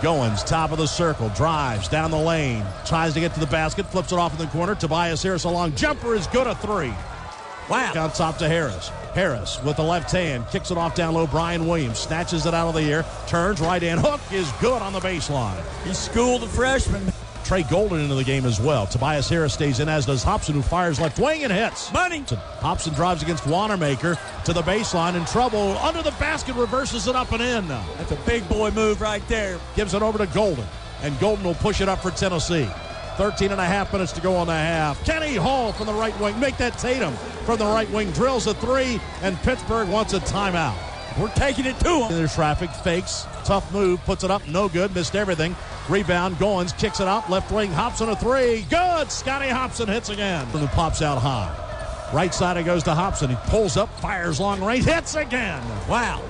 Goins, top of the circle, drives down the lane, tries to get to the basket, flips it off in the corner. Tobias Harris, a long jumper, is good, a three. Wow. On top to Harris. Harris with the left hand, kicks it off down low. Brian Williams snatches it out of the air, turns right hand, hook is good on the baseline. He schooled the freshman. Trey Golden into the game as well. Tobias Harris stays in, as does Hobson, who fires left wing and hits. Money. Hobson drives against Wanamaker to the baseline, in trouble, under the basket, reverses it up and in. That's a big boy move right there. Gives it over to Golden, and Golden will push it up for Tennessee. 13 and a half minutes to go on the half. Kenny Hall from the right wing. Make that Tatum from the right wing. Drills a three, and Pittsburgh wants a timeout. We're taking it to him. There's traffic, fakes, tough move, puts it up, no good, missed everything. Rebound, Goins kicks it out, left wing, Hobson a three, good! Scotty Hobson hits again. And pops out high. Right side it goes to Hobson. He pulls up, fires long range, hits again. Wow.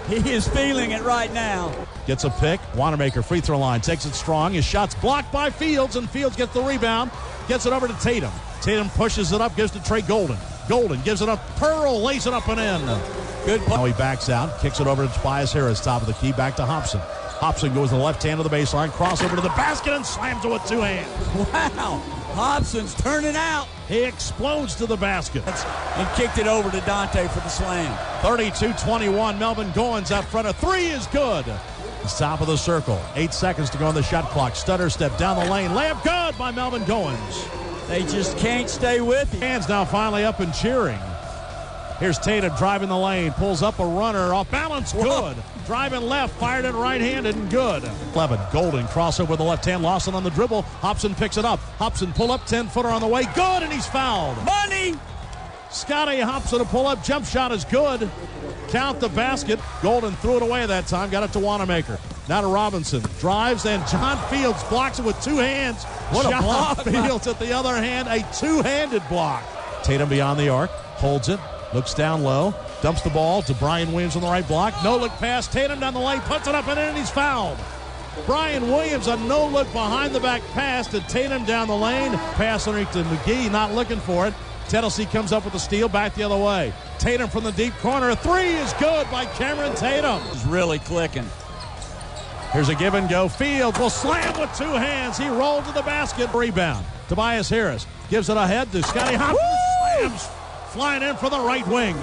He is feeling it right now. Gets a pick. Wanamaker free throw line. Takes it strong. His shot's blocked by Fields, and Fields gets the rebound. Gets it over to Tatum. Tatum pushes it up, gives to Trey Golden. Golden gives it up. Pearl lays it up and in. Good play. Now he backs out. Kicks it over to Tobias Harris. Top of the key. Back to Hobson. Hobson goes to the left hand of the baseline. Crossover to the basket and slams it with two hands. Wow. Hobson's turning out. He explodes to the basket. And kicked it over to Dante for the slam. 32-21. Melvin Goins out front. A three is good. It's top of the circle. 8 seconds to go on the shot clock. Stutter step down the lane. Layup good by Melvin Goins. They just can't stay with him. Hands now finally up and cheering. Here's Tatum driving the lane. Pulls up a runner. Off balance. Good. Driving left. Fired it right-handed and good. 11. Golden crossover with the left hand. Lawson on the dribble. Hobson picks it up. Hobson pull up. 10-footer on the way. Good, and he's fouled. Money. Scotty Hobson to pull up. Jump shot is good. Count the basket. Golden threw it away that time. Got it to Wanamaker. Now to Robinson. Drives, and John Fields blocks it with two hands. What a block. Fields at the other hand. A two-handed block. Tatum beyond the arc. Holds it. Looks down low. Dumps the ball to Brian Williams on the right block. No-look pass. Tatum down the lane. Puts it up and in, and he's fouled. Brian Williams, a no-look behind-the-back pass to Tatum down the lane. Pass underneath to McGee. Not looking for it. Tennessee comes up with the steal, back the other way. Tatum from the deep corner. A three is good by Cameron Tatum. He's really clicking. Here's a give and go. Fields will slam with two hands. He rolled to the basket. Rebound. Tobias Harris gives it ahead to Scotty Hobson. Slams. Flying in for the right wing.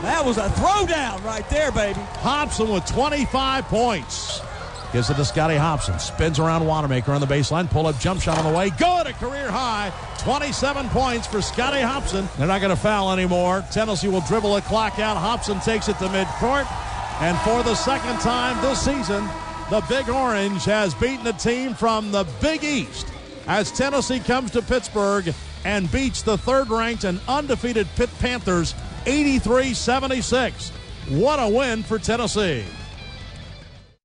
That was a throwdown right there, baby. Hobson with 25 points. Gives it to Scotty Hobson. Spins around Wanamaker on the baseline. Pull-up jump shot on the way. Good, a career high. 27 points for Scotty Hobson. They're not going to foul anymore. Tennessee will dribble the clock out. Hobson takes it to midcourt. And for the second time this season, the Big Orange has beaten a team from the Big East as Tennessee comes to Pittsburgh and beats the third-ranked and undefeated Pitt Panthers 83-76. What a win for Tennessee.